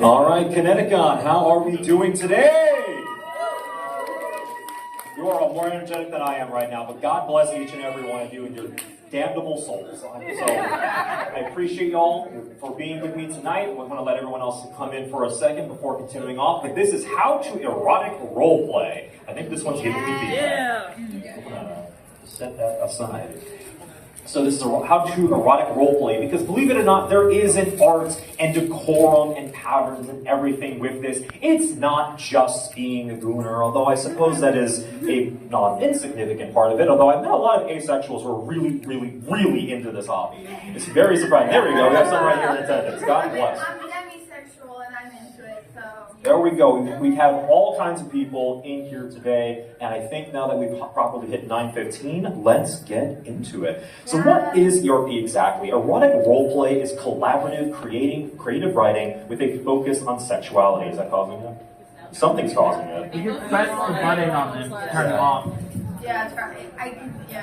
All right, CtCon, how are we doing today? You are all more energetic than I am right now, but God bless each and every one of you and your damnable souls. So I appreciate y'all for being with me tonight. We're going to let everyone else come in for a second before continuing off. But this is how to erotic role play. I think this one's giving me feedback. Yeah. I'm gonna set that aside. So this is how to erotic roleplay, because believe it or not, there is an art and decorum and patterns and everything with this. It's not just being a gooner, although I suppose that is a non-insignificant part of it, although I've met a lot of asexuals who are really, really, really into this hobby. It's very surprising. There we go, we have some right here in attendance. God bless. I'm demisexual and I'm into it, so... There we go. We have all kinds of people in here today, and I think now that we've properly hit 9:15, let's get into it. So what is ERP exactly? Erotic roleplay is collaborative, creative writing with a focus on sexuality. Is that causing it? Something's causing it. You can press the button on it, turn it off. Yeah, it's probably...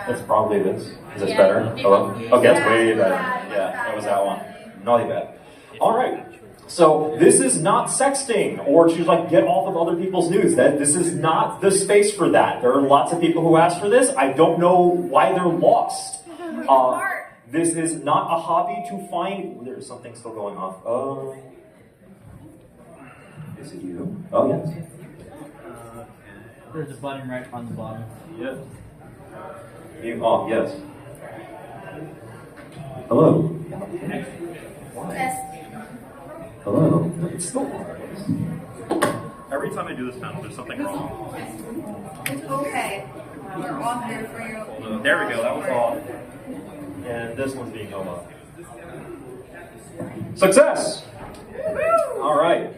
It's probably this. Is this better? Hello? Okay, that's way better. Yeah, that was that one. Not bad. All right. So this is not sexting or to get off of other people's news. This is not the space for that. There are lots of people who ask for this. I don't know why they're lost. This is not a hobby to find. There's something still going off. Is it you? Oh yes. There's a button right on the bottom. Yep. Oh yes. Hello. Hello. It's still every time I do this panel, there's something wrong. It's okay. We're on here for you. There we go. That was off. And this one's being held up. Success! All right.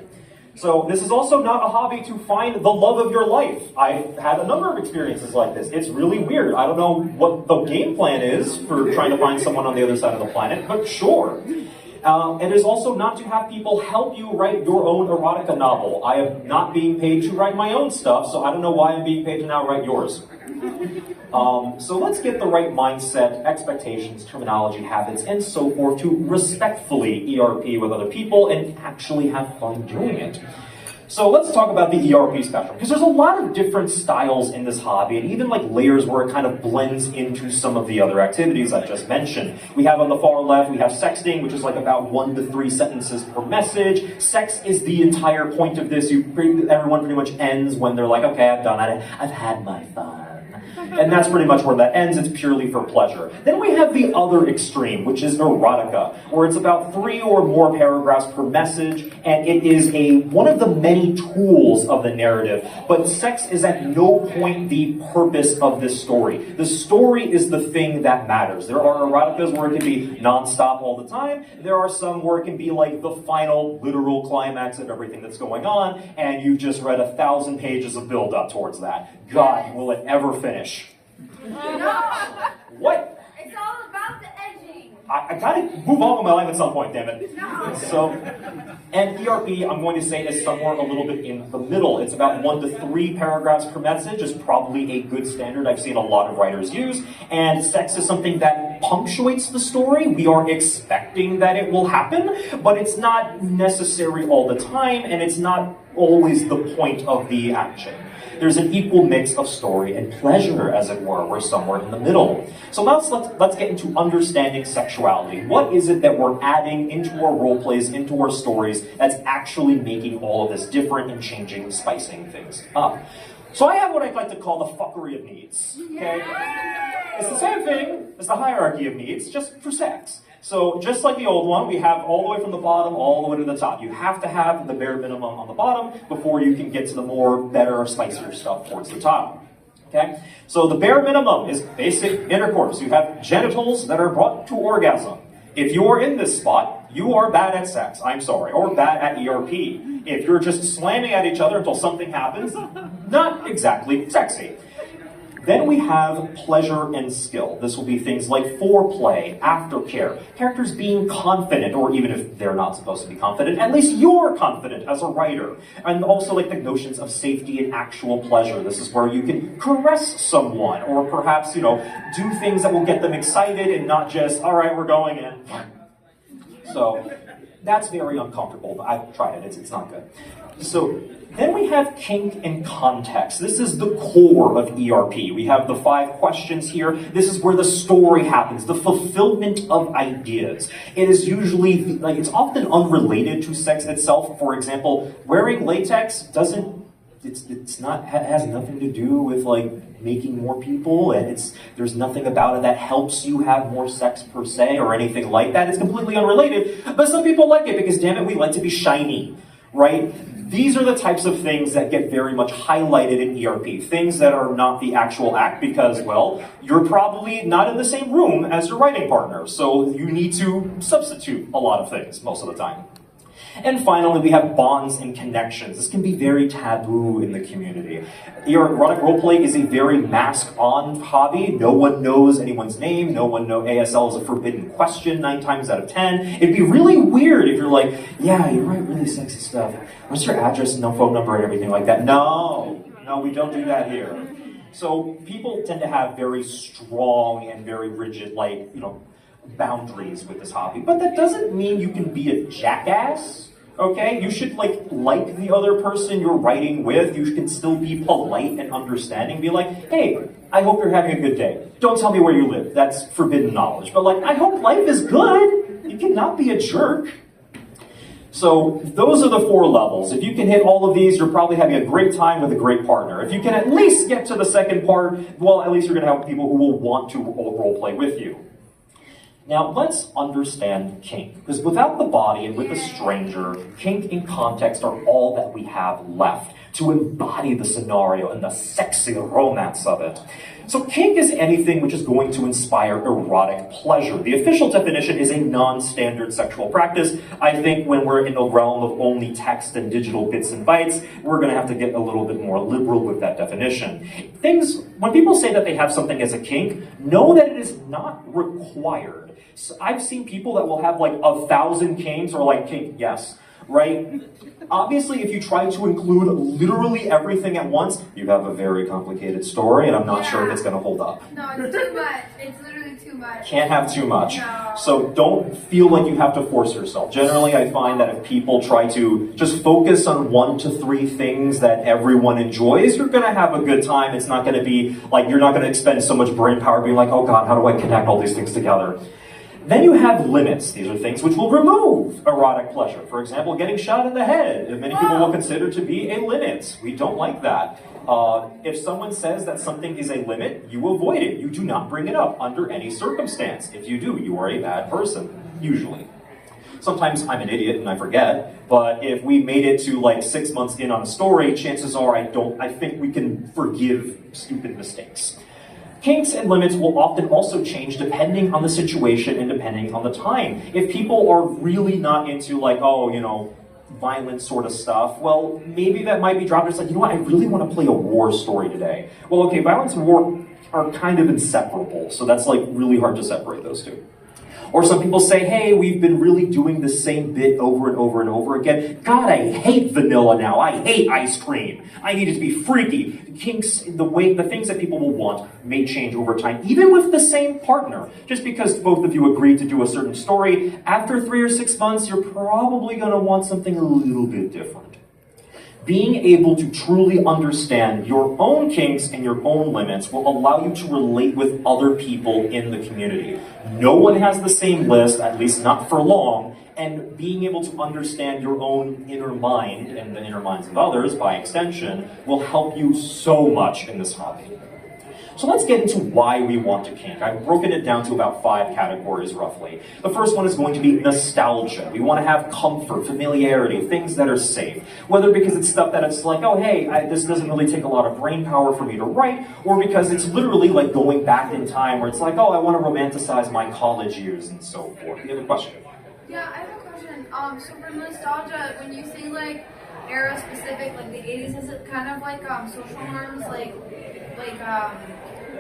So this is also not a hobby to find the love of your life. I've had a number of experiences like this. It's really weird. I don't know what the game plan is for trying to find someone on the other side of the planet, but sure. It is also not to have people help you write your own erotica novel. I am not being paid to write my own stuff, so I don't know why I'm being paid to now write yours. So let's get the right mindset, expectations, terminology, habits, and so forth to respectfully ERP with other people and actually have fun doing it. So let's talk about the ERP spectrum, because there's a lot of different styles in this hobby, and even layers where it kind of blends into some of the other activities I just mentioned. We have on the far left, we have sexting, which is about 1 to 3 sentences per message. Sex is the entire point of this. Everyone pretty much ends when they're like, okay, I've done it. I've had my fun. And that's pretty much where that ends. It's purely for pleasure. Then we have the other extreme, which is erotica, where it's about 3 or more paragraphs per message, and it is one of the many tools of the narrative. But sex is at no point the purpose of this story. The story is the thing that matters. There are eroticas where it can be nonstop all the time. There are some where it can be the final literal climax of everything that's going on, and you've just read 1,000 pages of build-up towards that. God, will it ever finish? No! What? It's all about the edging. I gotta move on with my life at some point, damn it. No. So, and ERP, I'm going to say, is somewhere a little bit in the middle. It's about 1 to 3 paragraphs per message is probably a good standard I've seen a lot of writers use. And sex is something that punctuates the story. We are expecting that it will happen, but it's not necessary all the time, and it's not always the point of the action. There's an equal mix of story and pleasure, as it were. We're somewhere in the middle. So let's get into understanding sexuality. What is it that we're adding into our role plays, into our stories, that's actually making all of this different and changing, spicing things up? So I have what I'd like to call the fuckery of needs. Okay? It's the same thing as the hierarchy of needs, just for sex. So just like the old one, we have all the way from the bottom all the way to the top. You have to have the bare minimum on the bottom before you can get to the more better or spicier stuff towards the top. Okay? So the bare minimum is basic intercourse. You have genitals that are brought to orgasm. If you are in this spot, you are bad at sex, I'm sorry, or bad at ERP. If you're just slamming at each other until something happens, not exactly sexy. Then we have pleasure and skill. This will be things like foreplay, aftercare, characters being confident, or even if they're not supposed to be confident, at least you're confident as a writer. And also like the notions of safety and actual pleasure. This is where you can caress someone, or perhaps, do things that will get them excited and not just, all right, we're going in. So that's very uncomfortable, but I've tried it, it's not good. So then we have kink and context. This is the core of ERP. We have the 5 questions here. This is where the story happens, the fulfillment of ideas. It is usually, it's often unrelated to sex itself. For example, wearing latex has nothing to do with making more people, and there's nothing about it that helps you have more sex per se or anything like that. It's completely unrelated, but some people like it because, damn it, we like to be shiny, right? These are the types of things that get very much highlighted in ERP, things that are not the actual act because, well, you're probably not in the same room as your writing partner, so you need to substitute a lot of things most of the time. And finally, we have bonds and connections. This can be very taboo in the community. Erotic roleplay is a very mask-on hobby. No one knows anyone's name. No one knows. ASL is a forbidden question 9 times out of 10. It'd be really weird if you're like, yeah, you write really sexy stuff. What's your address, no phone number, and everything like that? No, we don't do that here. So people tend to have very strong and very rigid, boundaries with this hobby. But that doesn't mean you can be a jackass, okay? You should like the other person you're writing with. You can still be polite and understanding. Be like, hey, I hope you're having a good day. Don't tell me where you live. That's forbidden knowledge. But I hope life is good. You cannot be a jerk. So those are the 4 levels. If you can hit all of these, you're probably having a great time with a great partner. If you can at least get to the second part, well, at least you're going to have people who will want to role play with you. Now, let's understand kink, because without the body and with the stranger, kink and context are all that we have left to embody the scenario and the sexy romance of it. So kink is anything which is going to inspire erotic pleasure. The official definition is a non-standard sexual practice. I think when we're in the realm of only text and digital bits and bytes, we're going to have to get a little bit more liberal with that definition. When people say that they have something as a kink, know that it is not required. So I've seen people that will have 1,000 kinks or kink, yes, right? Obviously, if you try to include literally everything at once, you have a very complicated story, and I'm not sure if it's going to hold up. No, it's too much. It's literally too much. Can't have too much. No. So don't feel like you have to force yourself. Generally, I find that if people try to just focus on 1 to 3 things that everyone enjoys, you're going to have a good time. It's not going to be you're not going to expend so much brain power being like, oh God, how do I connect all these things together? Then you have limits. These are things which will remove erotic pleasure. For example, getting shot in the head. Many people will consider to be a limit. We don't like that. If someone says that something is a limit, you avoid it. You do not bring it up under any circumstance. If you do, you are a bad person, usually. Sometimes I'm an idiot and I forget, but if we made it to 6 months in on a story, chances are I think we can forgive stupid mistakes. Kinks and limits will often also change depending on the situation and depending on the time. If people are really not into violent sort of stuff, well, maybe that might be dropped. It's you know what, I really want to play a war story today. Well, okay, violence and war are kind of inseparable, so that's really hard to separate those two. Or some people say, hey, we've been really doing the same bit over and over and over again. God, I hate vanilla now. I hate ice cream. I need it to be freaky. Kinks, the things that people will want may change over time, even with the same partner. Just because both of you agreed to do a certain story, after 3 or 6 months, you're probably going to want something a little bit different. Being able to truly understand your own kinks and your own limits will allow you to relate with other people in the community. No one has the same list, at least not for long, and being able to understand your own inner mind and the inner minds of others, by extension, will help you so much in this hobby. So let's get into why we want to kink. I've broken it down to about 5 categories, roughly. The first one is going to be nostalgia. We want to have comfort, familiarity, things that are safe. Whether because it's stuff that it's oh, hey, this doesn't really take a lot of brain power for me to write, or because it's literally going back in time, where it's oh, I want to romanticize my college years and so forth. You have a question? Yeah, I have a question. So for nostalgia, when you say era specific, the 80s, is it kind of social norms,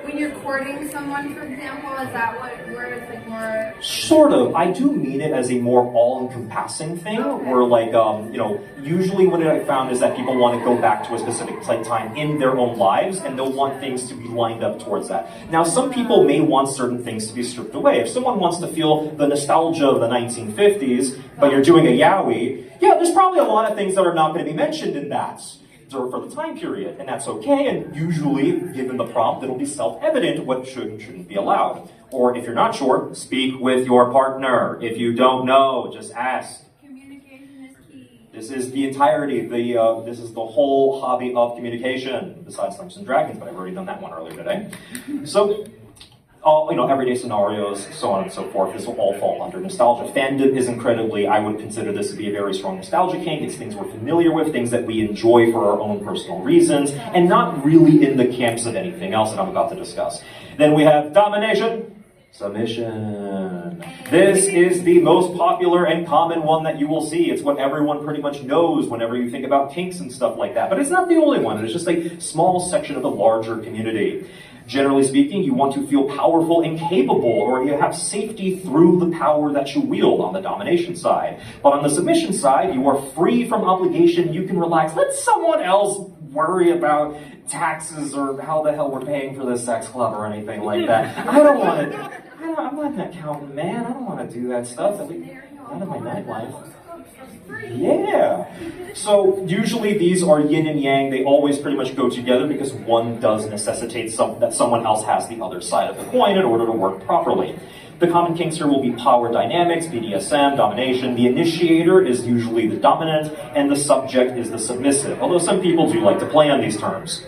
when you're courting someone, for example, is that where it's like more? Sort of. I do mean it as a more all-encompassing thing, where like, usually what I found is that people want to go back to a specific time in their own lives, and they'll want things to be lined up towards that. Now, some people may want certain things to be stripped away. If someone wants to feel the nostalgia of the 1950s, but you're doing a yaoi, yeah, there's probably a lot of things that are not going to be mentioned in that for the time period, and that's okay, and usually, given the prompt, it'll be self-evident what should and shouldn't be allowed. Or if you're not sure, speak with your partner. If you don't know, just ask. Communication is key. This is the entirety, this is the whole hobby of communication, besides Dungeons and Dragons, but I've already done that one earlier today. So, everyday scenarios, so on and so forth. This will all fall under nostalgia. Fandom is incredibly, I would consider this to be a very strong nostalgia kink. It's things we're familiar with, things that we enjoy for our own personal reasons, and not really in the camps of anything else that I'm about to discuss. Then we have domination, submission. This is the most popular and common one that you will see. It's what everyone pretty much knows whenever you think about kinks and stuff like that. But it's not the only one. It's just a small section of the larger community. Generally speaking, you want to feel powerful and capable, or you have safety through the power that you wield on the domination side. But on the submission side, you are free from obligation, you can relax. Let someone else worry about taxes or how the hell we're paying for this sex club or anything like that. I'm not an accountant, man. I don't want to do that stuff. Out of my nightlife. Yeah. So usually these are yin and yang. They always pretty much go together because one does necessitate that someone else has the other side of the coin in order to work properly. The common kinks here will be power dynamics, BDSM, domination. The initiator is usually the dominant, and the subject is the submissive, although some people do like to play on these terms.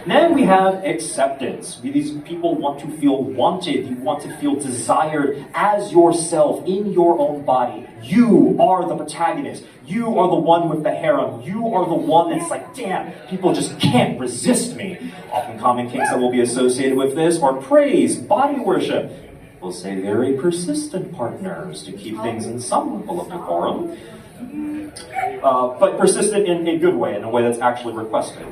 Then we have acceptance. These people want to feel wanted. You want to feel desired as yourself in your own body. You are the protagonist. You are the one with the harem. You are the one that's like, damn, people just can't resist me. Often common kinks that will be associated with this are praise, body worship. We'll say very persistent partners to keep things in some level of decorum. But persistent in a good way, in a way that's actually requested.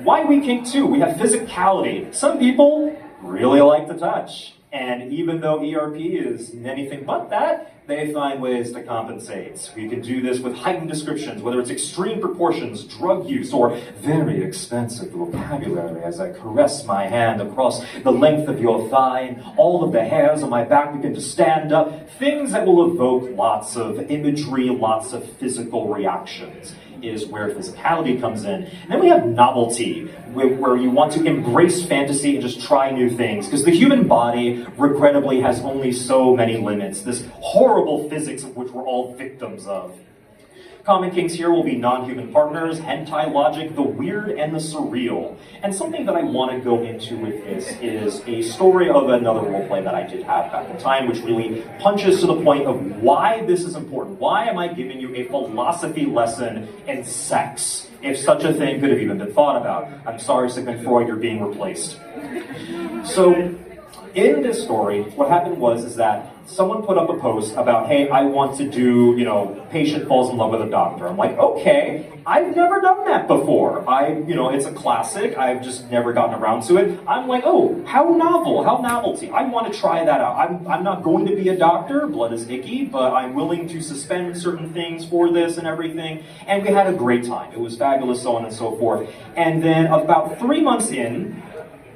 Why we kink too? We have physicality. Some people really like to touch. And even though ERP is anything but that, they find ways to compensate. We can do this with heightened descriptions, whether it's extreme proportions, drug use, or very expensive vocabulary as I caress my hand across the length of your thigh, and all of the hairs on my back begin to stand up. Things that will evoke lots of imagery, lots of physical reactions is where physicality comes in. And then we have novelty, where you want to embrace fantasy and just try new things, because the human body, regrettably, has only so many limits. This horrible physics of which we're all victims of. Common kinks here will be non-human partners, hentai logic, the weird and the surreal. And something that I want to go into with this is a story of another roleplay that I did have back in time, which really punches to the point of why this is important. Why am I giving you a philosophy lesson in sex, if such a thing could have even been thought about? I'm sorry, Sigmund Freud, you're being replaced. So, in this story, what happened was that someone put up a post about, hey, I want to do, patient falls in love with a doctor. I'm like, okay, I've never done that before. It's a classic. I've just never gotten around to it. I'm like, oh, how novel, how novelty. I want to try that out. I'm not going to be a doctor. Blood is icky, but I'm willing to suspend certain things for this and everything. And we had a great time. It was fabulous, so on and so forth. And then about 3 months in,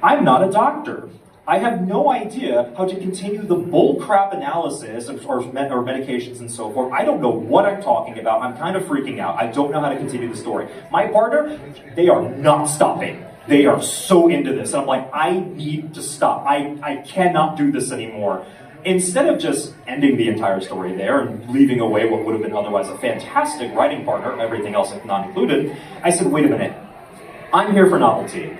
I'm not a doctor. I have no idea how to continue the bullcrap analysis or medications and so forth. I don't know what I'm talking about. I'm kind of freaking out. I don't know how to continue the story. My partner, they are not stopping. They are so into this. And I'm like, I need to stop. I cannot do this anymore. Instead of just ending the entire story there and leaving away what would have been otherwise a fantastic writing partner, everything else not included, I said, wait a minute. I'm here for novelty.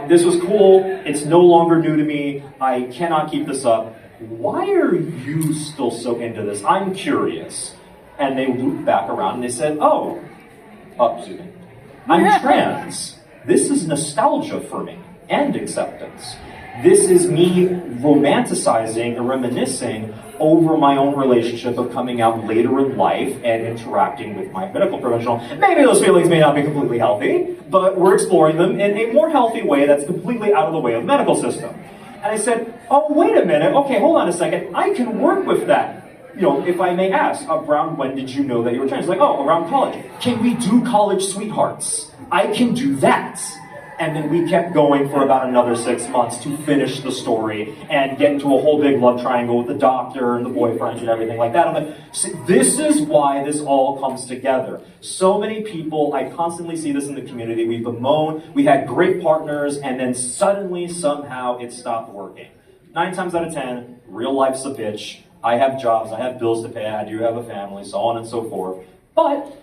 This was cool, it's no longer new to me, I cannot keep this up. Why are you still so into this? I'm curious. And they looped back around and they said, excuse me, I'm trans. This is nostalgia for me, and acceptance. This is me romanticizing and reminiscing over my own relationship of coming out later in life and interacting with my medical professional. Maybe those feelings may not be completely healthy, but we're exploring them in a more healthy way that's completely out of the way of the medical system. And I said, oh, wait a minute, okay, hold on a second, I can work with that. You know, if I may ask, around when did you know that you were trans? Like, oh, around college. Can we do college sweethearts? I can do that. And then we kept going for about another 6 months to finish the story and get into a whole big love triangle with the doctor and the boyfriends and everything like that. I'm like, this is why this all comes together. So many people, I constantly see this in the community. We bemoan, we had great partners, and then suddenly, somehow, it stopped working. 9 times out of 10, real life's a bitch. I have jobs, I have bills to pay, I do have a family, so on and so forth. But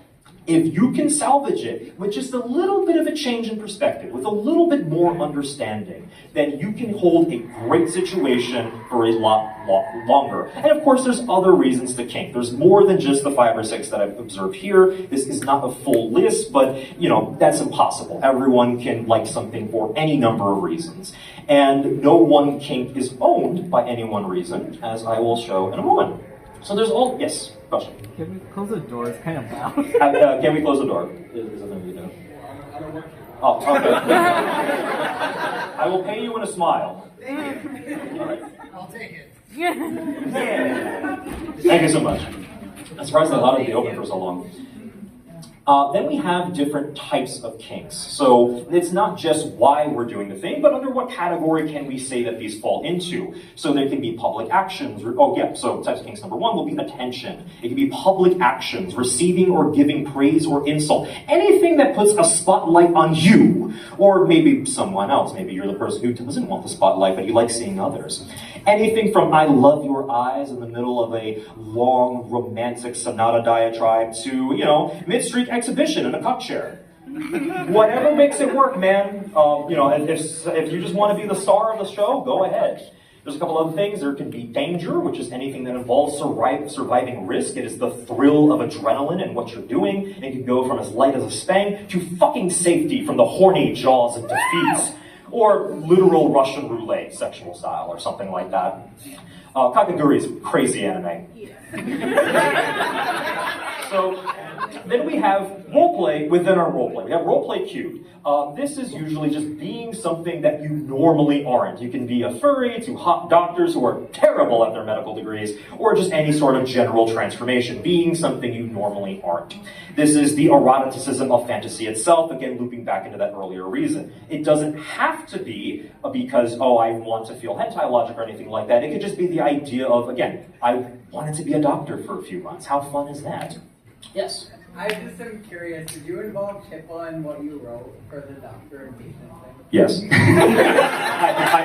if you can salvage it with just a little bit of a change in perspective, with a little bit more understanding, then you can hold a great situation for a lot longer. And of course, there's other reasons to kink. There's more than just the 5 or 6 that I've observed here. This is not a full list, but you know, that's impossible. Everyone can like something for any number of reasons. And no one kink is owned by any one reason, as I will show in a moment. So there's all, yes, question. Can we close the door? It's kind of loud. Can we close the door? Is something we do? Oh, okay. I will pay you in a smile. All right. I'll take it. Yeah. Thank you so much. I'm surprised they allowed it to be open for so long. Then we have different types of kinks. So it's not just why we're doing the thing, but under what category can we say that these fall into? So there can be public actions. So types of kinks number 1 will be attention. It can be public actions, receiving or giving praise or insult. Anything that puts a spotlight on you, or maybe someone else. Maybe you're the person who doesn't want the spotlight, but you like seeing others. Anything from I love your eyes in the middle of a long romantic sonata diatribe to, you know, mid-street exhibition in a cup chair. Whatever makes it work, man. You know, if you just want to be the star of the show, go ahead. There's a couple other things. There can be danger, which is anything that involves surviving risk. It is the thrill of adrenaline and what you're doing. It can go from as light as a spang to fucking safety from the horny jaws of defeat. Or literal Russian roulette, sexual style, or something like that. Kakaguri is crazy anime. So then we have roleplay within our roleplay. We have roleplay cubed. This is usually just being something that you normally aren't. You can be a furry to hot doctors who are terrible at their medical degrees, or just any sort of general transformation, being something you normally aren't. This is the eroticism of fantasy itself, again, looping back into that earlier reason. It doesn't have to be because, oh, I want to feel hentai logic or anything like that. It could just be the idea of, again, I wanted to be a doctor for a few months. How fun is that? Yes? I just am curious, did you involve HIPAA in what you wrote for the doctor and patient thing? Yes.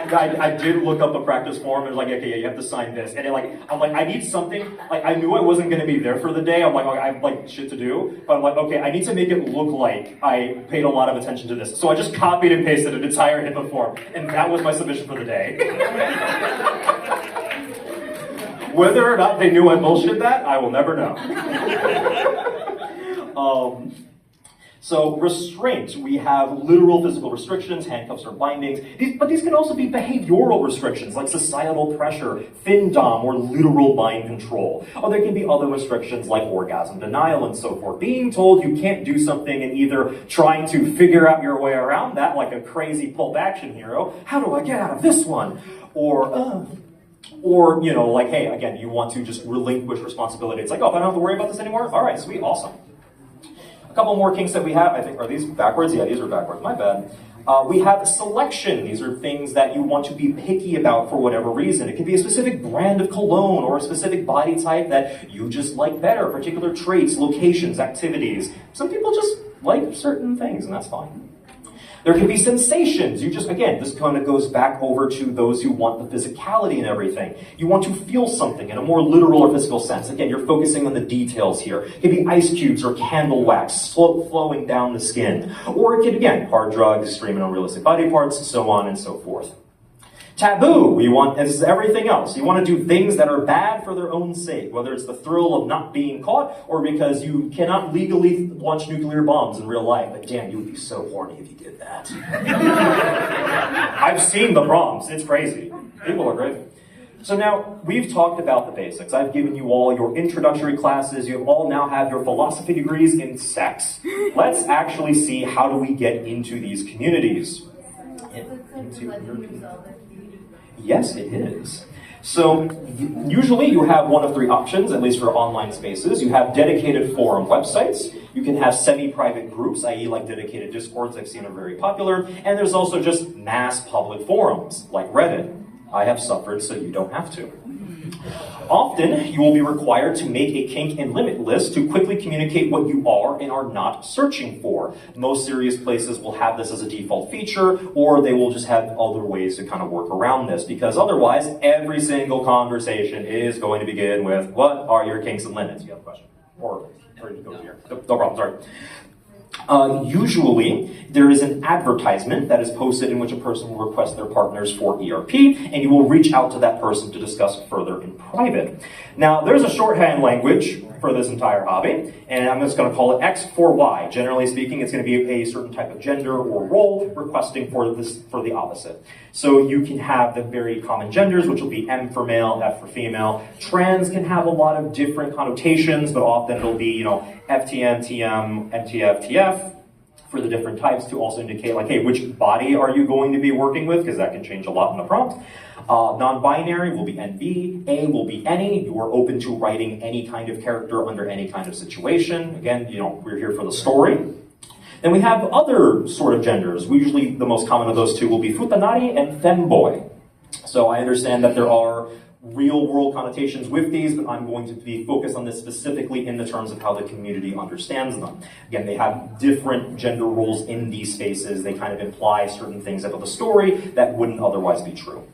I did look up a practice form and was like, okay, yeah, you have to sign this. And I'm like, I need something, like I knew I wasn't going to be there for the day. I'm like, I have like shit to do. But I'm like, okay, I need to make it look like I paid a lot of attention to this. So I just copied and pasted an entire HIPAA form. And that was my submission for the day. Whether or not they knew I bullshit that, I will never know. So restraint, we have literal physical restrictions, handcuffs or bindings, but these can also be behavioral restrictions like societal pressure, FinDom, or literal mind control. Or there can be other restrictions like orgasm denial and so forth. Being told you can't do something and either trying to figure out your way around that like a crazy pulp action hero. How do I get out of this one? Or, you know, like, hey, again, you want to just relinquish responsibility. It's like, oh, I don't have to worry about this anymore? All right, sweet, awesome. A couple more kinks that we have, I think, are these backwards? Yeah, these are backwards, my bad. We have selection. These are things that you want to be picky about for whatever reason. It could be a specific brand of cologne or a specific body type that you just like better, particular traits, locations, activities. Some people just like certain things, and that's fine. There can be sensations. You just, again, this kind of goes back over to those who want the physicality and everything. You want to feel something in a more literal or physical sense. Again, you're focusing on the details here. It can be ice cubes or candle wax flowing down the skin. Or it could, again, hard drugs, extreme and unrealistic body parts, so on and so forth. Taboo, this is everything else. You want to do things that are bad for their own sake, whether it's the thrill of not being caught or because you cannot legally launch nuclear bombs in real life. But damn, you would be so horny if you did that. I've seen the prompts, it's crazy. People are great. So now, we've talked about the basics. I've given you all your introductory classes. You all now have your philosophy degrees in sex. Let's actually see how do we get into these communities. Yes, it is. So usually you have one of three options, at least for online spaces. You have dedicated forum websites. You can have semi-private groups, i.e. like dedicated discords I've seen are very popular. And there's also just mass public forums, like Reddit. I have suffered, so you don't have to. Often, you will be required to make a kink and limit list to quickly communicate what you are and are not searching for. Most serious places will have this as a default feature, or they will just have other ways to kind of work around this, because otherwise, every single conversation is going to begin with, what are your kinks and limits? You have a question? Or you go here. No problem, sorry. Usually, there is an advertisement that is posted in which a person will request their partners for ERP, and you will reach out to that person to discuss further in private. Now, there's a shorthand language for this entire hobby, and I'm just going to call it X for Y. Generally speaking, it's going to be a certain type of gender or role requesting for the opposite. So you can have the very common genders, which will be M for male, F for female. Trans can have a lot of different connotations, but often it'll be, FTM, TM, MTF, TF for the different types to also indicate, like, hey, which body are you going to be working with? Because that can change a lot in the prompt. Non-binary will be NB, A will be any. You are open to writing any kind of character under any kind of situation. Again, we're here for the story. Then we have other sort of genders. Usually the most common of those two will be futanari and femboy. So I understand that there are real-world connotations with these, but I'm going to be focused on this specifically in the terms of how the community understands them. Again, they have different gender roles in these spaces. They kind of imply certain things about the story that wouldn't otherwise be true.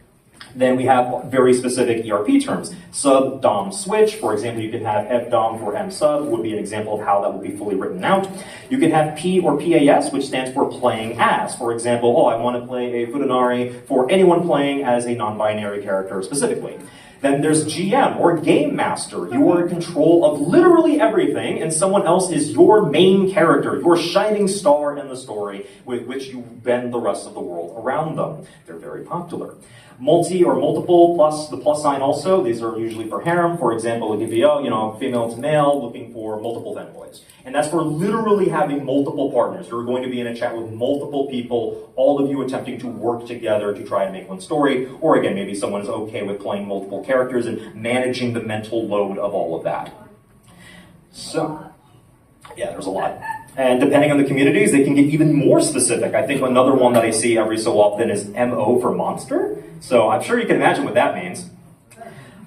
Then we have very specific ERP terms. Sub, dom, switch. For example, you can have fdom for msub, would be an example of how that would be fully written out. You can have P or PAS, which stands for playing as. For example, I want to play a futanari for anyone playing as a non-binary character specifically. Then there's GM, or Game Master. You are in control of literally everything, and someone else is your main character, your shining star in the story, with which you bend the rest of the world around them. They're very popular. Multi or multiple plus the plus sign also. These are usually for harem. For example, it could be, female to male looking for multiple femboys. And that's for literally having multiple partners. You're going to be in a chat with multiple people, all of you attempting to work together to try and make one story. Or again, maybe someone is okay with playing multiple characters and managing the mental load of all of that. So, yeah, there's a lot. And depending on the communities, they can get even more specific. I think another one that I see every so often is MO for monster. So I'm sure you can imagine what that means.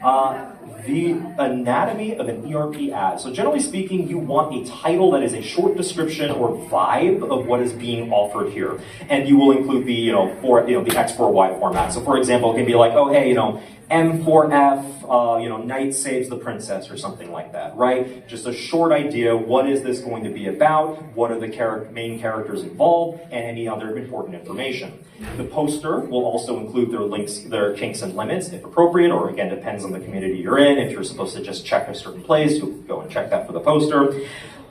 The anatomy of an ERP ad. So generally speaking, you want a title that is a short description or vibe of what is being offered here. And you will include the, the X for Y format. So for example, it can be like, oh, hey, M4F, knight saves the princess or something like that, right? Just a short idea, what is this going to be about? What are the main characters involved? And any other important information. The poster will also include their links, their kinks and limits, if appropriate, or again, depends on the community you're in. If you're supposed to just check a certain place, you'll go and check that for the poster.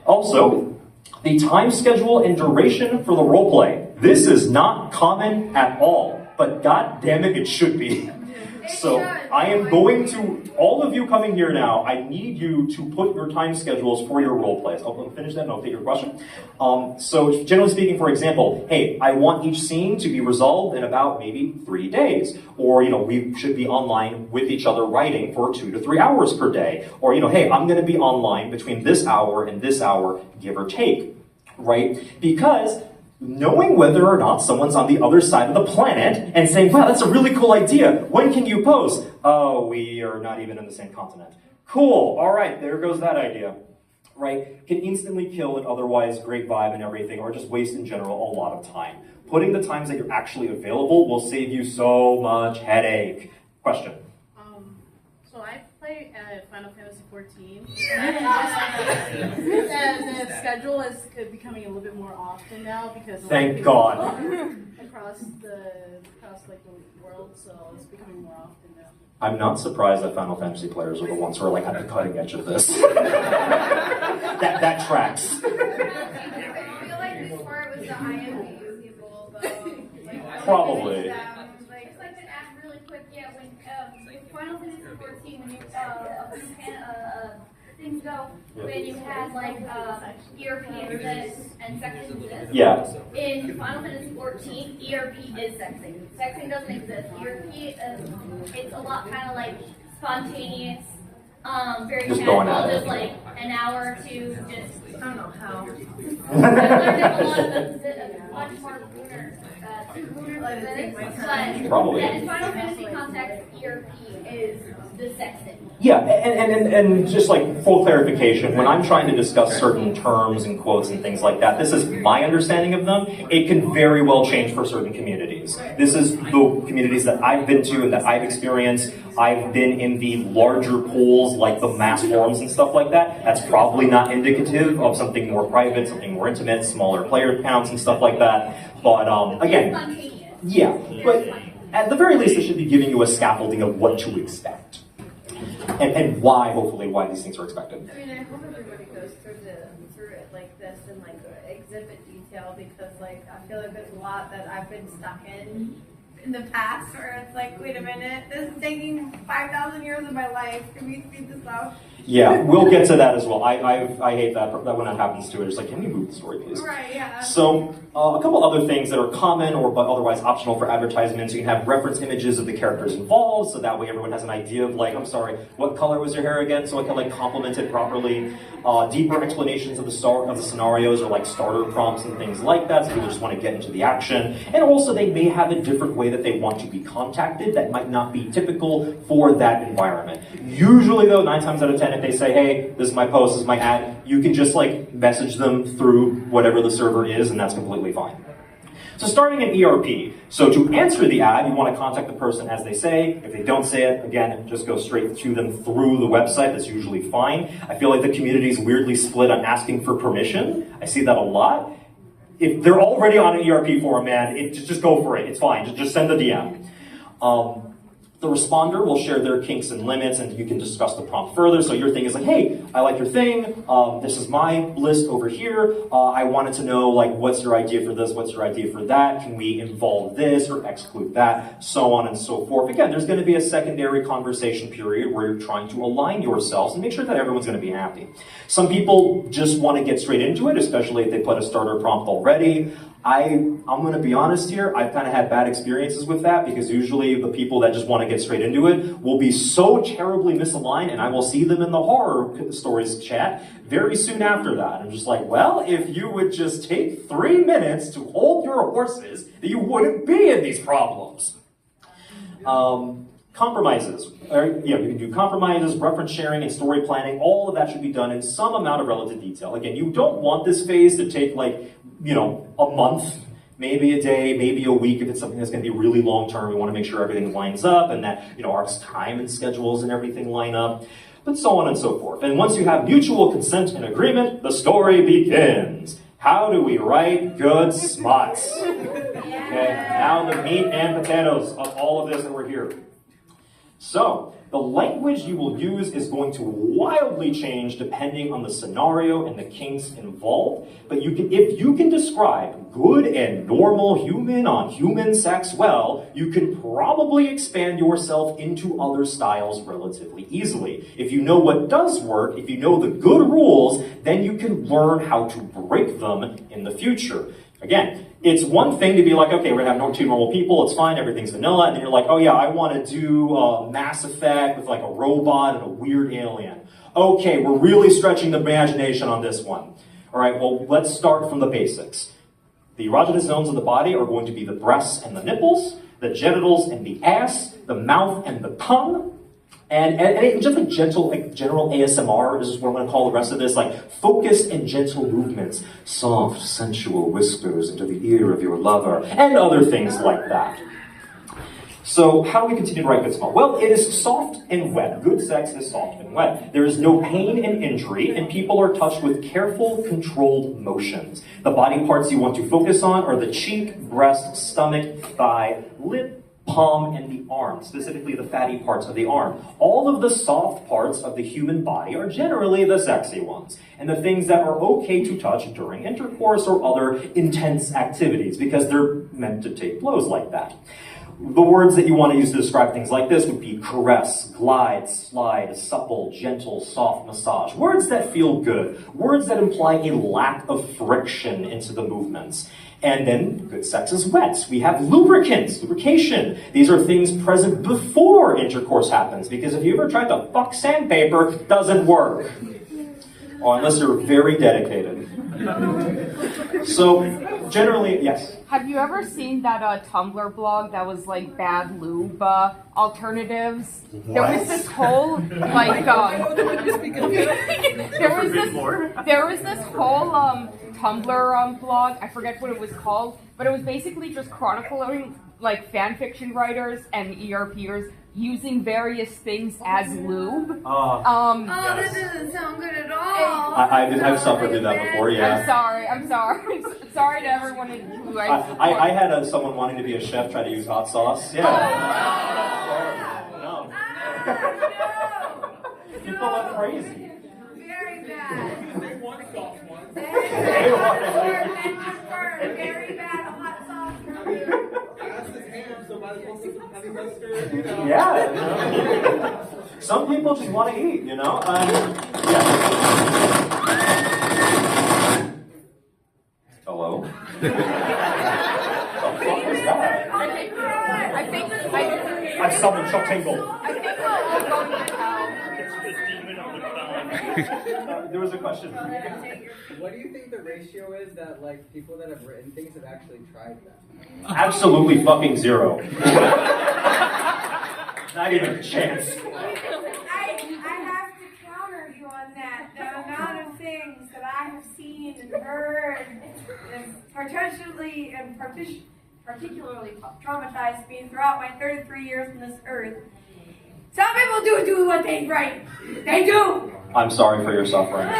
Also, the time schedule and duration for the roleplay. This is not common at all, but god damn it, it should be. So I am going to, all of you coming here now, I need you to put your time schedules for your role plays. I'll finish that and I'll take your question. So generally speaking, for example, hey, I want each scene to be resolved in about maybe 3 days. Or, we should be online with each other writing for 2 to 3 hours per day. Or, hey, I'm going to be online between this hour and this hour, give or take, right? Because knowing whether or not someone's on the other side of the planet and saying, wow, that's a really cool idea. When can you post? Oh, we are not even in the same continent. Cool. All right, there goes that idea. Right? Can instantly kill an otherwise great vibe and everything, or just waste in general a lot of time. Putting the times that you're actually available will save you so much headache. Question? So I play Final Fantasy 14. The schedule is becoming a little bit more often now because Thank God. across like the world, so it's becoming more often now. I'm not surprised that Final Fantasy players are the ones who are like at the cutting edge of this. that tracks. I feel like before it was the IMU people, though. Like, Probably. Like, to add really quick, yeah, when with Final Fantasy 14, when you things go, when you had like ERP exists and sexing exists. Yeah. In Final Fantasy 14, ERP is sexing. Sexing doesn't exist. ERP it's a lot kind of like spontaneous, very Just going casual, at it. just like an hour or two, just I don't know how. I learned a lot of much more but Probably. yeah, in Final Fantasy context, ERP is the sexing. Yeah, and just like full clarification, when I'm trying to discuss certain terms and quotes and things like that, this is my understanding of them. It can very well change for certain communities. This is the communities that I've been to and that I've experienced. I've been in the larger pools, like the mass forums and stuff like that. That's probably not indicative of something more private, something more intimate, smaller player counts and stuff like that. But again, yeah, but at the very least, it should be giving you a scaffolding of what to expect. And why, hopefully, why these things are expected. I mean, I hope everybody goes through it like this in like exhibit detail because like I feel like there's a lot that I've been stuck in the past where it's like, wait a minute, this is taking 5,000 years of my life. Can we speed this up? Yeah, we'll get to that as well. I hate that when that happens too. It's like, can we move the story, please? Right, yeah. So, a couple other things that are common or but otherwise optional for advertisements. You can have reference images of the characters involved, so that way everyone has an idea of like, I'm sorry, what color was your hair again? So I can like complement it properly. Deeper explanations of the scenarios or like starter prompts and things like that, so people just want to get into the action. And also they may have a different way that they want to be contacted that might not be typical for that environment. Usually though, 9 times out of 10, if they say, hey, this is my post, this is my ad, you can just like message them through whatever the server is, and that's completely fine. So starting in ERP, so to answer the ad, you want to contact the person as they say. If they don't say it, again, just go straight to them through the website. That's usually fine. I feel like the community is weirdly split on asking for permission. I see that a lot. If they're already on an ERP forum, man, just go for it. It's fine. Just send the DM. The responder will share their kinks and limits, and you can discuss the prompt further. So your thing is like, hey, I like your thing. This is my list over here. I wanted to know, like, what's your idea for this? What's your idea for that? Can we involve this or exclude that? So on and so forth. Again, there's going to be a secondary conversation period where you're trying to align yourselves and make sure that everyone's going to be happy. Some people just want to get straight into it, especially if they put a starter prompt already. I'm going to be honest here, I've kind of had bad experiences with that because usually the people that just want to get straight into it will be so terribly misaligned, and I will see them in the horror stories chat very soon after that. I'm just like, well, if you would just take 3 minutes to hold your horses, you wouldn't be in these problems. Compromises. You can do compromises, reference sharing, and story planning. All of that should be done in some amount of relative detail. Again, you don't want this phase to take a month, maybe a day, maybe a week if it's something that's going to be really long term. We want to make sure everything lines up and that our time and schedules and everything line up, but so on and so forth. And once you have mutual consent and agreement, the story begins. How do we write good smuts? Okay, now the meat and potatoes of all of this that we're here. So, the language you will use is going to wildly change depending on the scenario and the kinks involved. But if you can describe good and normal human on human sex well, you can probably expand yourself into other styles relatively easily. If you know what does work, if you know the good rules, then you can learn how to break them in the future. Again, it's one thing to be like, okay, we're going to have 2 normal people, it's fine, everything's vanilla, and then you're like, oh yeah, I want to do Mass Effect with like a robot and a weird alien. Okay, we're really stretching the imagination on this one. All right, well, let's start from the basics. The erogenous zones of the body are going to be the breasts and the nipples, the genitals and the ass, the mouth and the tongue, and just like general ASMR is what I'm going to call the rest of this, like focused and gentle movements, soft, sensual whispers into the ear of your lover, and other things like that. So how do we continue to write good smell? Well, it is soft and wet. Good sex is soft and wet. There is no pain and injury, and people are touched with careful, controlled motions. The body parts you want to focus on are the cheek, breast, stomach, thigh, lip, palm, and the arm, specifically the fatty parts of the arm. All of the soft parts of the human body are generally the sexy ones, and the things that are okay to touch during intercourse or other intense activities, because they're meant to take blows like that. The words that you want to use to describe things like this would be caress, glide, slide, supple, gentle, soft massage. Words that feel good. Words that imply a lack of friction into the movements. And then good sex is wet. We have lubricants, lubrication. These are things present before intercourse happens, because if you ever tried to fuck sandpaper, it doesn't work. Or unless you're very dedicated. So, generally, yes. Have you ever seen that Tumblr blog that was like bad lube alternatives? There was this whole like there was this whole Tumblr blog. I forget what it was called, but it was basically just chronicling like fan fiction writers and ERPers using various things as lube. Yes. That doesn't sound good at all. I've suffered through that before, yeah. I'm sorry. Sorry to everyone who I had someone wanting to be a chef try to use hot sauce. Yeah. No. People are crazy. Very bad. They want soft ones. Very bad hot sauce. Ass is ham, so might as well put some honey mustard, you know. Yeah. You know. Some people just want to eat, you know. Yeah. Hello. What the fuck is that? I've summoned Chuck Tingle. There was a question. What do you think the ratio is that like people that have written things have actually tried them? Absolutely fucking zero. Not even a chance. I have to counter you on that. The amount of things that I have seen and heard, and particularly traumatized me throughout my 33 years on this earth. Some people do what they write. They do. I'm sorry for your suffering. It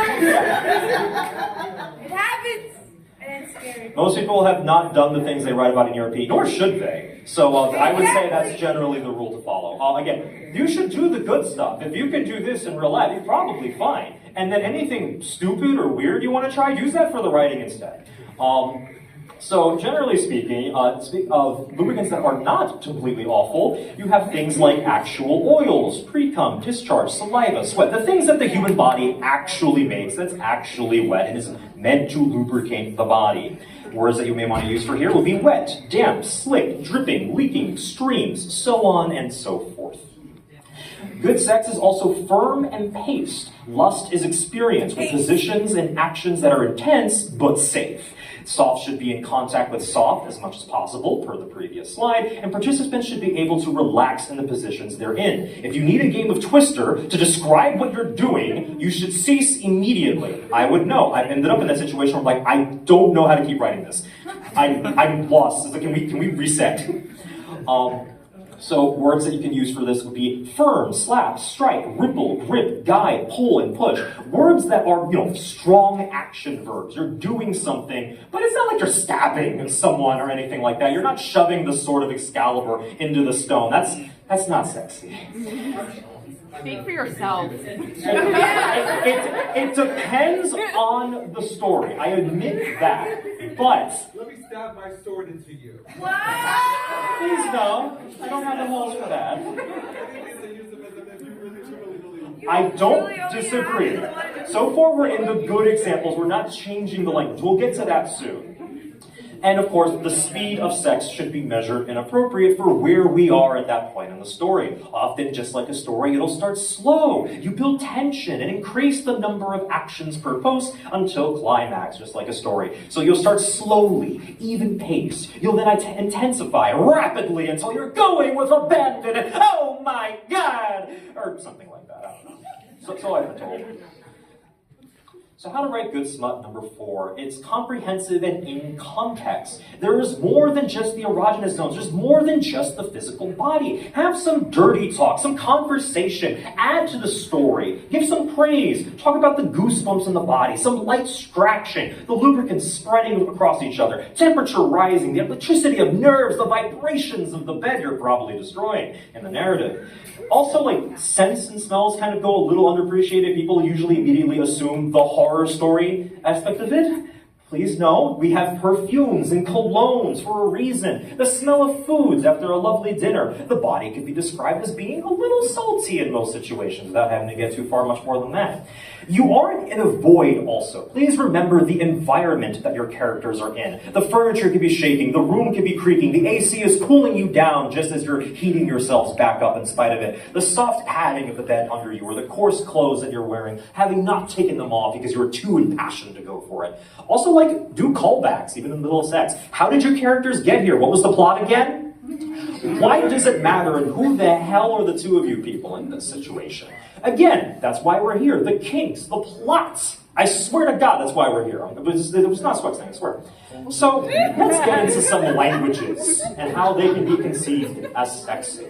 happens, and it's scary. Most people have not done the things they write about in ERP, nor should they. So I would say that's generally the rule to follow. Again, you should do the good stuff. If you can do this in real life, you're probably fine. And then anything stupid or weird you want to try, use that for the writing instead. So generally speaking, speak of lubricants that are not completely awful, you have things like actual oils, pre-cum, discharge, saliva, sweat, the things that the human body actually makes, that's actually wet and is meant to lubricate the body. Words that you may want to use for here will be wet, damp, slick, dripping, leaking, streams, so on and so forth. Good sex is also firm and paced. Lust is experienced with positions and actions that are intense but safe. Soft should be in contact with soft as much as possible, per the previous slide, and participants should be able to relax in the positions they're in. If you need a game of Twister to describe what you're doing, you should cease immediately. I would know. I've ended up in that situation where I'm like, I don't know how to keep writing this. I'm lost. It's like, can we reset? So words that you can use for this would be firm, slap, strike, ripple, grip, guide, pull, and push. Words that are, strong action verbs. You're doing something, but it's not like you're stabbing someone or anything like that. You're not shoving the sword of Excalibur into the stone. That's not sexy. Speak for yourself. It depends on the story. I admit that. But Let me stab my sword into you. please no. I don't have the walls for that. I don't disagree. So far we're in the good examples. We're not changing the language. We'll get to that soon. And of course, the speed of sex should be measured and appropriate for where we are at that point in the story. Often, just like a story, it'll start slow. You build tension and increase the number of actions per post until climax, just like a story. So you'll start slowly, even paced. You'll then intensify rapidly until you're going with abandon and oh my god! Or something like that, I don't know. So I've been told. So how to write good smut number 4. It's comprehensive and in context. There is more than just the erogenous zones. There's more than just the physical body. Have some dirty talk, some conversation. Add to the story. Give some praise. Talk about the goosebumps in the body, some light scratching, the lubricant spreading across each other, temperature rising, the electricity of nerves, the vibrations of the bed you're probably destroying in the narrative. Also, like, scents and smells kind of go a little underappreciated. People usually immediately assume the horror story aspect of it. Please know, we have perfumes and colognes for a reason. The smell of foods after a lovely dinner. The body could be described as being a little salty in most situations without having to get too far much more than that. You aren't in a void also. Please remember the environment that your characters are in. The furniture could be shaking, the room could be creaking, the AC is cooling you down just as you're heating yourselves back up in spite of it. The soft padding of the bed under you or the coarse clothes that you're wearing, having not taken them off because you were too impassioned to go for it. Also, like, do callbacks, even in the middle of sex. How did your characters get here? What was the plot again? Why does it matter, and who the hell are the two of you people in this situation? Again, that's why we're here. The kinks, the plots. I swear to God, that's why we're here. It was not Swex thing, I swear. So, let's get into some languages and how they can be conceived as sexy.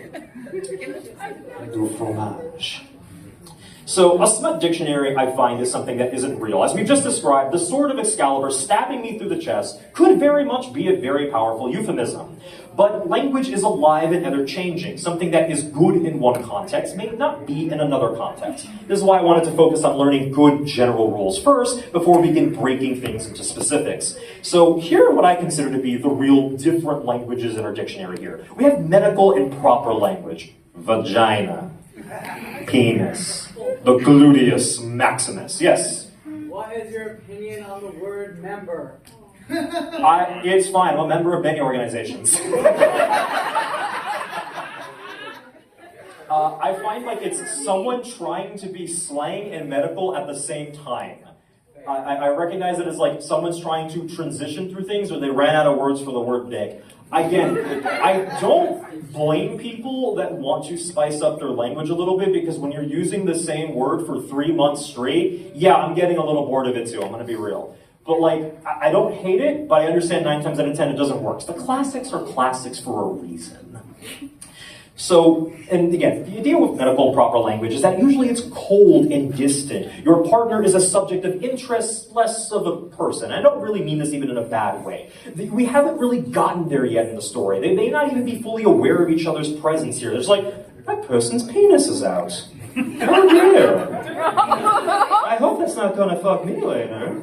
Du fromage. So, a smut dictionary, I find, is something that isn't real. As we've just described, the sword of Excalibur stabbing me through the chest could very much be a very powerful euphemism. But language is alive and ever-changing. Something that is good in one context may not be in another context. This is why I wanted to focus on learning good general rules first, before we begin breaking things into specifics. So here are what I consider to be the real different languages in our dictionary here. We have medical and proper language. Vagina. Penis. The gluteus maximus. Yes? What is your opinion on the word member? It's fine. I'm a member of many organizations. I find like it's someone trying to be slang and medical at the same time. I recognize it as like someone's trying to transition through things or they ran out of words for the word dick. Again, I don't blame people that want to spice up their language a little bit because when you're using the same word for 3 months straight, yeah, I'm getting a little bored of it too, I'm going to be real. But like, I don't hate it, but I understand 9 times out of 10 it doesn't work. So the classics are classics for a reason. So, and again, the idea with medical proper language is that usually it's cold and distant. Your partner is a subject of interest, less of a person. I don't really mean this even in a bad way. We haven't really gotten there yet in the story. They may not even be fully aware of each other's presence here. There's like, that person's penis is out. Oh dear. I hope that's not gonna fuck me later.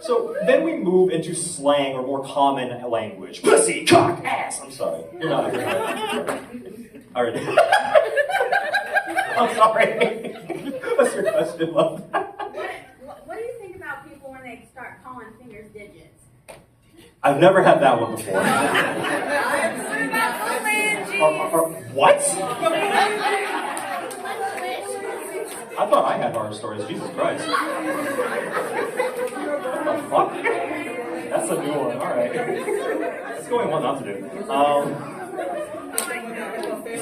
So then we move into slang or more common language. Pussy, cock, ass. I'm sorry. You're not. All right. I'm sorry. What's your question, love? What do you think about people when they start calling fingers digits? I've never had that one before. What? I thought I had horror stories. Jesus Christ. What the fuck? That's a new one. All right. It's going one not to do.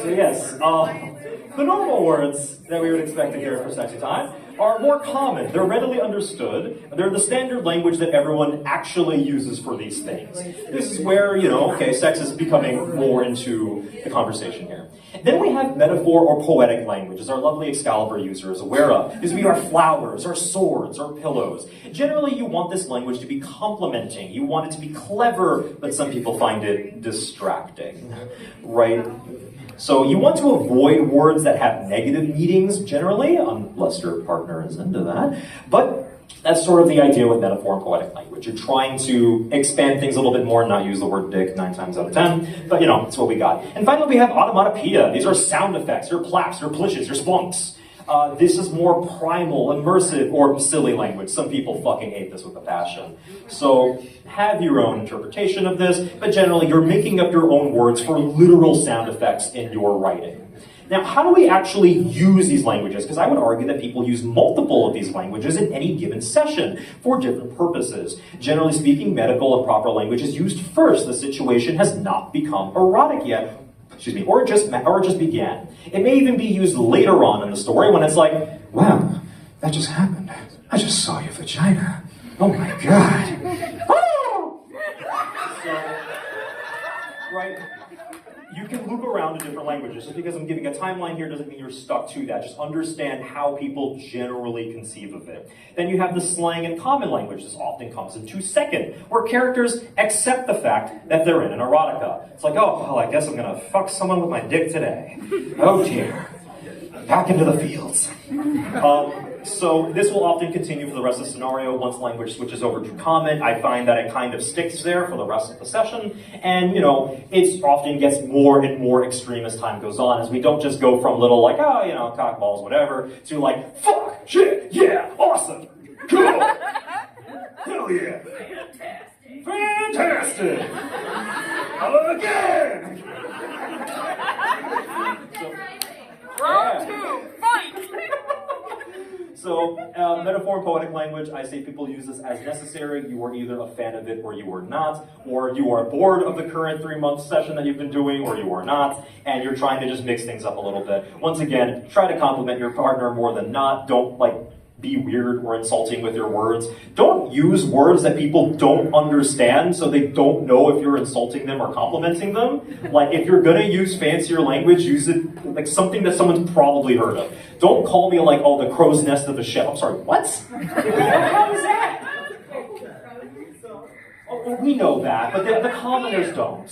So yes, the normal words that we would expect to hear for sexy time are more common. They're readily understood. They're the standard language that everyone actually uses for these things. This is where, okay, sex is becoming more into the conversation here. Then we have metaphor or poetic language, as our lovely Excalibur user is aware of. These would be our flowers, our swords, our pillows. Generally, you want this language to be complimenting. You want it to be clever, but some people find it distracting, right? So you want to avoid words that have negative meanings, generally, unless your partner is into that. But that's sort of the idea with metaphor and poetic language. You're trying to expand things a little bit more and not use the word dick 9 times out of 10. But, that's what we got. And finally, we have onomatopoeia. These are sound effects, your plaps, your plishes, your splunks. This is more primal, immersive, or silly language. Some people fucking hate this with a passion. So have your own interpretation of this, but generally you're making up your own words for literal sound effects in your writing. Now, how do we actually use these languages? Because I would argue that people use multiple of these languages in any given session for different purposes. Generally speaking, medical and proper language is used first. The situation has not become erotic yet. Or it just began. It may even be used later on in the story when it's like, wow, that just happened. I just saw your vagina. Oh my god. So, right? You can loop around to different languages. Just because I'm giving a timeline here doesn't mean you're stuck to that. Just understand how people generally conceive of it. Then you have the slang and common language. This often comes into second, where characters accept the fact that they're in an erotica. It's like, oh, well, I guess I'm gonna fuck someone with my dick today. Oh dear. Back into the fields. So this will often continue for the rest of the scenario. Once language switches over to common, I find that it kind of sticks there for the rest of the session. And, you know, it often gets more and more extreme as time goes on, as we don't just go from little like, oh, you know, cockballs, whatever, to like, fuck, shit, yeah, awesome, cool, hell yeah, fantastic, hello again. Round two, fight! So, metaphor and poetic language, I say people use this as necessary. You are either a fan of it or you are not, or you are bored of the current 3-month session that you've been doing, or you are not, and you're trying to just mix things up a little bit. Once again, try to compliment your partner more than not. Don't, like, be weird or insulting with your words. Don't use words that people don't understand so they don't know if you're insulting them or complimenting them. Like, if you're gonna use fancier language, use it like something that someone's probably heard of. Don't call me like, oh, the crow's nest of a ship. I'm sorry, what? How is that? Oh, well, we know that, but the commoners don't.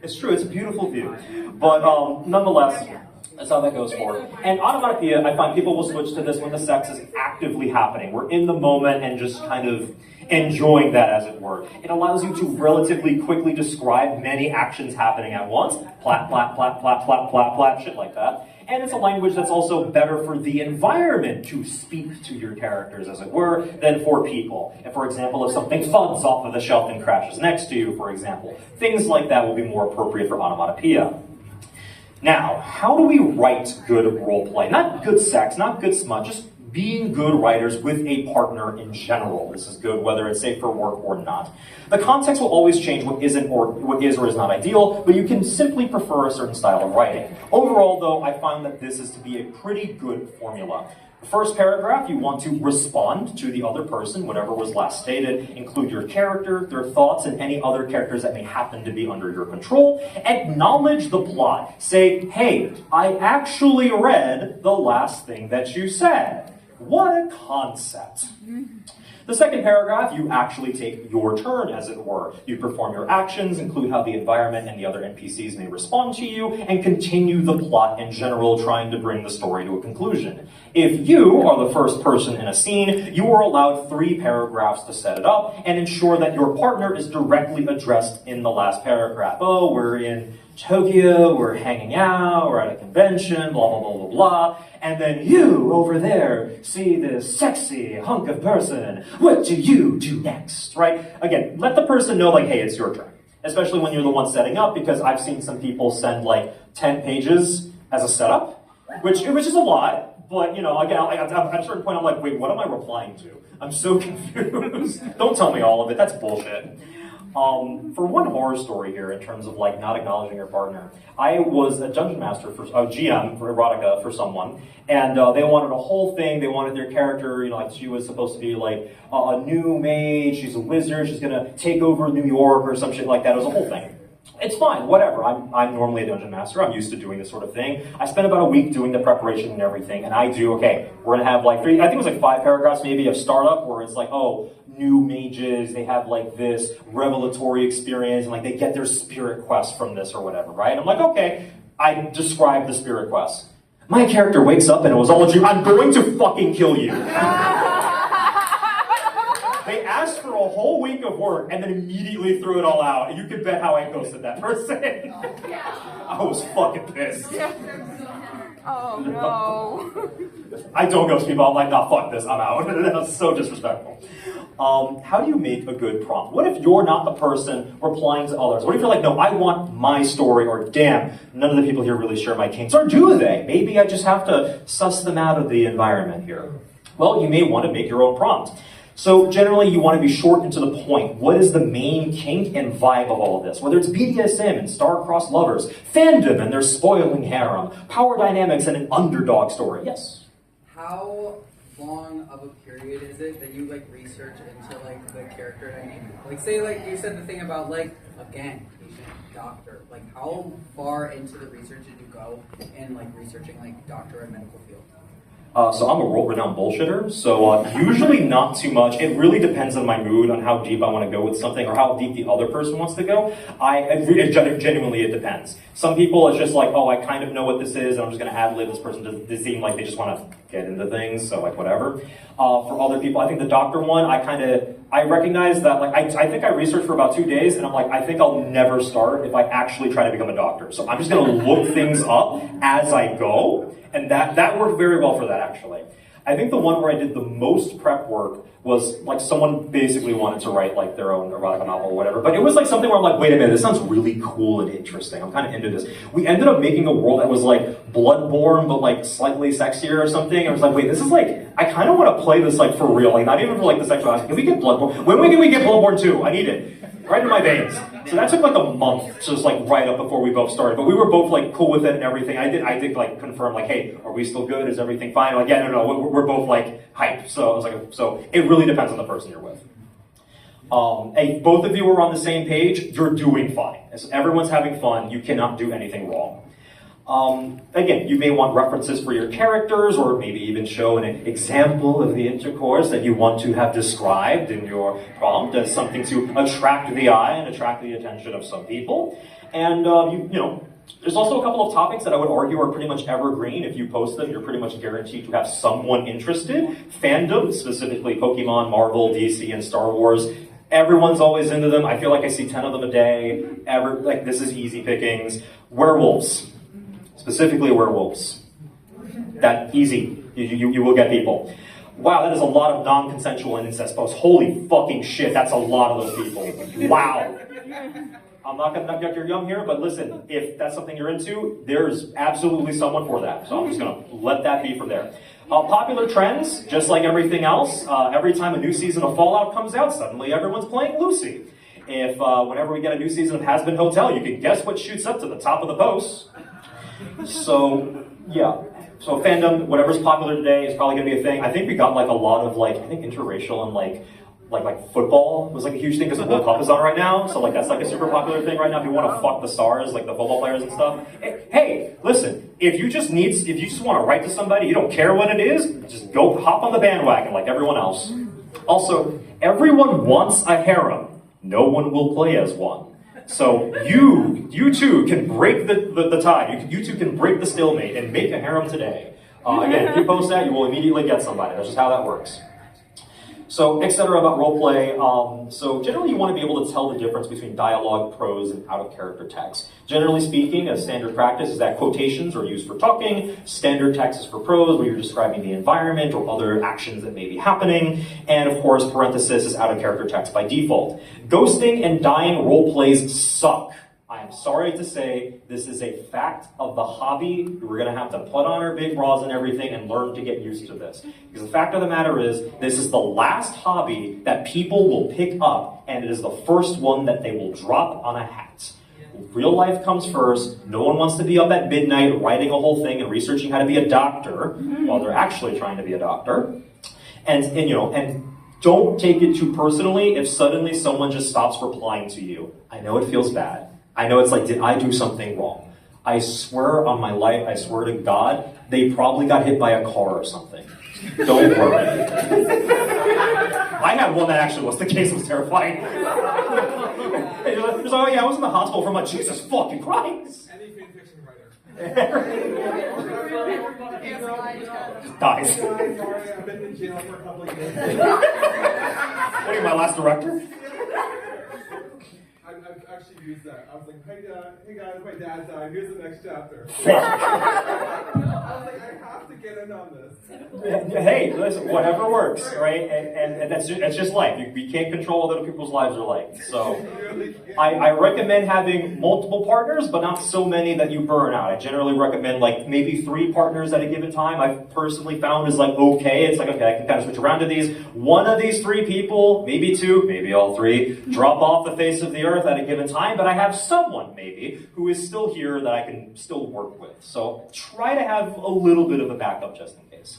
It's true, it's a beautiful view. But nonetheless, that's how that goes forward. And onomatopoeia, I find people will switch to this when the sex is actively happening. We're in the moment and just kind of enjoying that, as it were. It allows you to relatively quickly describe many actions happening at once. Plat, plat, plat, plat, plat, plat, plat, shit like that. And it's a language that's also better for the environment to speak to your characters, as it were, than for people. And for example, if something thuds off of the shelf and crashes next to you, for example, things like that will be more appropriate for onomatopoeia. Now, how do we write good roleplay? Not good sex, not good smut, just being good writers with a partner in general. This is good whether it's safe for work or not. The context will always change what is or is not ideal, but you can simply prefer a certain style of writing. Overall, though, I find that this is to be a pretty good formula. The first paragraph, you want to respond to the other person, whatever was last stated. Include your character, their thoughts, and any other characters that may happen to be under your control. Acknowledge the plot. Say, hey, I actually read the last thing that you said. What a concept. The second paragraph, you actually take your turn, as it were. You perform your actions, include how the environment and the other NPCs may respond to you, and continue the plot in general, trying to bring the story to a conclusion. If you are the first person in a scene, you are allowed 3 paragraphs to set it up, and ensure that your partner is directly addressed in the last paragraph. Oh, we're in Tokyo, we're hanging out, we're at a convention, blah, blah, blah, blah, blah. And then you, over there, see this sexy hunk of person. What do you do next, right? Again, let the person know, like, hey, it's your turn. Especially when you're the one setting up, because I've seen some people send, like, 10 pages as a setup, which is a lot. But, you know, again, at a certain point, I'm like, wait, what am I replying to? I'm so confused. Don't tell me all of it. That's bullshit. For one horror story here, in terms of like not acknowledging your partner, I was a dungeon master for a GM for erotica for someone, and they wanted a whole thing. They wanted their character, you know, like she was supposed to be like a new mage. She's a wizard. She's gonna take over New York or some shit like that. It was a whole thing. It's fine, whatever. I'm normally a dungeon master. I'm used to doing this sort of thing. I spent about a week doing the preparation and everything, and I do, okay, we're gonna have like 3, I think it was like 5 paragraphs maybe of startup where it's like, oh, new mages, they have like this revelatory experience, and like they get their spirit quest from this or whatever, right? I'm like, okay, I describe the spirit quest. My character wakes up and it was all a dream. I'm going to fucking kill you. They asked for a whole week of work and then immediately threw it all out. And you can bet how I ghosted that person. I was fucking pissed. Oh no. I don't ghost people. I'm like, nah, fuck this, I'm out. That's so disrespectful. How do you make a good prompt? What if you're not the person replying to others? What if you're like, no, I want my story, or damn, none of the people here really share my kinks, or do they? Maybe I just have to suss them out of the environment here. Well, you may want to make your own prompt. So generally, you want to be short and to the point. What is the main kink and vibe of all of this? Whether it's BDSM and star-crossed lovers, fandom and their spoiling harem, power dynamics and an underdog story. Yes? how long of a period is it that you like research into like the character dynamic? Like say like you said the thing about like again patient doctor. Like how far into the research did you go in like researching like doctor and medical field? So I'm a world-renowned bullshitter, so usually not too much. It really depends on my mood, on how deep I want to go with something, or how deep the other person wants to go. Genuinely, it depends. Some people, it's just like, oh, I kind of know what this is, and I'm just going to ad-lib this person to seem like they just want to get into things, so like whatever. For other people, I think the doctor one, I recognize that, like, I think I researched for about 2 days, and I'm like, I think I'll never start if I actually try to become a doctor. So I'm just going to look things up as I go. And that worked very well for that, actually. I think the one where I did the most prep work was like someone basically wanted to write like their own erotica novel or whatever. But it was like something where I'm like, wait a minute, this sounds really cool and interesting. I'm kind of into this. We ended up making a world that was like Bloodborne, but like slightly sexier or something. I was like, wait, this is like, I kind of want to play this like for real. Like not even for like the sexual aspect. Can we get Bloodborne? When can we get Bloodborne 2? I need it. Right in my veins. So that took like a month, just like right up before we both started. But we were both like cool with it and everything. I did like confirm like, hey, are we still good? Is everything fine? Like, yeah, no, we're both like hyped. So I was like, so it really depends on the person you're with. If both of you are on the same page, you're doing fine. As everyone's having fun, you cannot do anything wrong. Again, you may want references for your characters, or maybe even show an example of the intercourse that you want to have described in your prompt as something to attract the eye and attract the attention of some people. And there's also a couple of topics that I would argue are pretty much evergreen. If you post them, you're pretty much guaranteed to have someone interested. Fandom, specifically Pokemon, Marvel, DC, and Star Wars. Everyone's always into them. I feel like I see 10 of them a day. This is easy pickings. Werewolves. Specifically werewolves. That easy. You will get people. Wow, that is a lot of non-consensual and incest posts. Holy fucking shit, that's a lot of those people. Wow. I'm not going to knock your yum here, but listen, if that's something you're into, there's absolutely someone for that. So I'm just going to let that be from there. Popular trends, just like everything else, every time a new season of Fallout comes out, suddenly everyone's playing Lucy. If whenever we get a new season of Has Been Hotel, you can guess what shoots up to the top of the posts. So, yeah. So fandom, whatever's popular today is probably going to be a thing. I think we got like a lot of like, I think interracial and like football was like a huge thing because the World Cup is on right now. So like that's like a super popular thing right now. If you want to fuck the stars, like the football players and stuff. Hey, listen, if you just want to write to somebody, you don't care what it is, just go hop on the bandwagon like everyone else. Also, everyone wants a harem. No one will play as one. So you too can break the tie. You two can break the stalemate and make a harem today. Again, if you post that, you will immediately get somebody. That's just how that works. So, etc. about roleplay. So generally you want to be able to tell the difference between dialogue, prose, and out-of-character text. Generally speaking, a standard practice is that quotations are used for talking, standard text is for prose, where you're describing the environment or other actions that may be happening, and of course, parenthesis is out-of-character text by default. Ghosting and dying roleplays suck. I am sorry to say, this is a fact of the hobby. We're going to have to put on our big bras and everything and learn to get used to this. Because the fact of the matter is, this is the last hobby that people will pick up, and it is the first one that they will drop on a hat. Real life comes first. No one wants to be up at midnight writing a whole thing and researching how to be a doctor while they're actually trying to be a doctor. And don't take it too personally if suddenly someone just stops replying to you. I know it feels bad. I know it's like, did I do something wrong? I swear on my life, I swear to God, they probably got hit by a car or something. Don't worry. I had one that actually was the case. It was terrifying. It was like, oh yeah, I was in the hospital for my Jesus fucking Christ. Any fanfiction writer. Just dies. Sorry, I've been in jail for a couple of years. What are you, my last director? I've actually used that. I was like, hey guys, my dad died. Here's the next chapter. I was like, I have to get in on this. Hey, listen, whatever works, right? And that's just life. We can't control what other people's lives are like. So I recommend having multiple partners, but not so many that you burn out. I generally recommend like maybe 3 partners at a given time. I've personally found is like okay. It's like, okay, I can kind of switch around to these. One of these 3 people, maybe 2, maybe all 3, drop off the face of the earth at a given time, but I have someone maybe who is still here that I can still work with. So try to have a little bit of a backup just in case.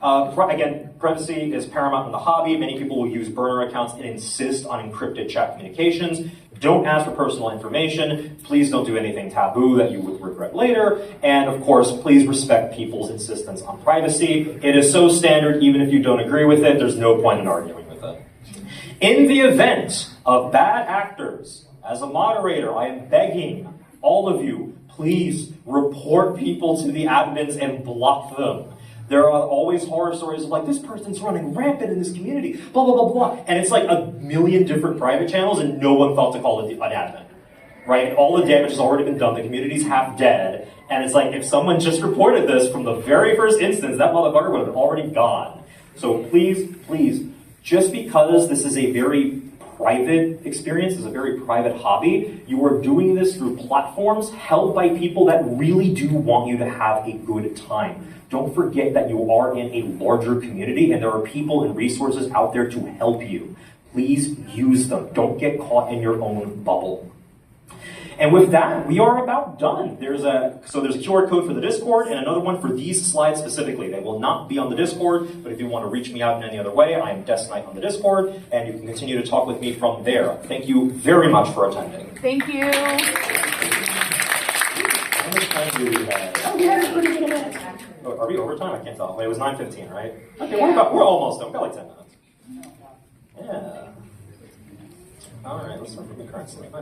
Again, privacy is paramount in the hobby. Many people will use burner accounts and insist on encrypted chat communications. Don't ask for personal information. Please don't do anything taboo that you would regret later. And of course, please respect people's insistence on privacy. It is so standard, even if you don't agree with it, there's no point in arguing with it. In the event of bad actors, as a moderator, I am begging all of you, please report people to the admins and block them. There are always horror stories of like, this person's running rampant in this community, blah, blah, blah, blah. And it's like a million different private channels and no one thought to call it an admin, right? And all the damage has already been done. The community's half dead. And it's like, if someone just reported this from the very first instance, that motherfucker would have already gone. So please, please, just because this is a very private experience, is a very private hobby, you are doing this through platforms held by people that really do want you to have a good time. Don't forget that you are in a larger community and there are people and resources out there to help you. Please use them. Don't get caught in your own bubble. And with that, we are about done. There's a QR code for the Discord and another one for these slides specifically. They will not be on the Discord, but if you want to reach me out in any other way, I am Desk Knight on the Discord, and you can continue to talk with me from there. Thank you very much for attending. Thank you. How much time do we have? Oh, we had a pretty good amount. Oh, are we over time? I can't tell. Wait, it was 9:15, right? Okay, we're almost done. We've got like 10 minutes. Yeah. All right, let's start from the current slide.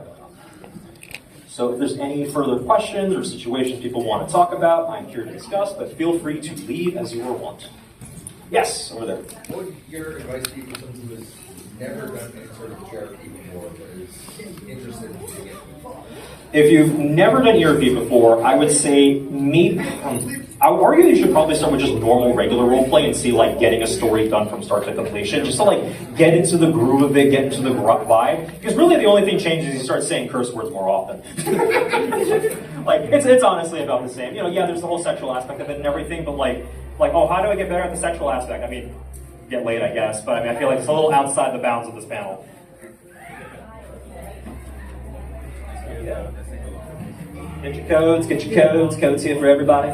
So if there's any further questions or situations people want to talk about, I'm here to discuss, but feel free to leave as you are wont. Yes, over there. What would your advice be for someone who has never done any sort of ERP before, but is interested in doing it? If you've never done ERP before, I would say I would argue you should probably start with just normal, regular roleplay and see like getting a story done from start to completion, just to like get into the groove of it, get into the vibe. Because really the only thing changes is you start saying curse words more often. Like it's honestly about the same. You know, yeah, there's the whole sexual aspect of it and everything, but like oh, how do I get better at the sexual aspect? I mean, get laid, I guess, but I mean, I feel like it's a little outside the bounds of this panel. Yeah. Get your codes, codes here for everybody.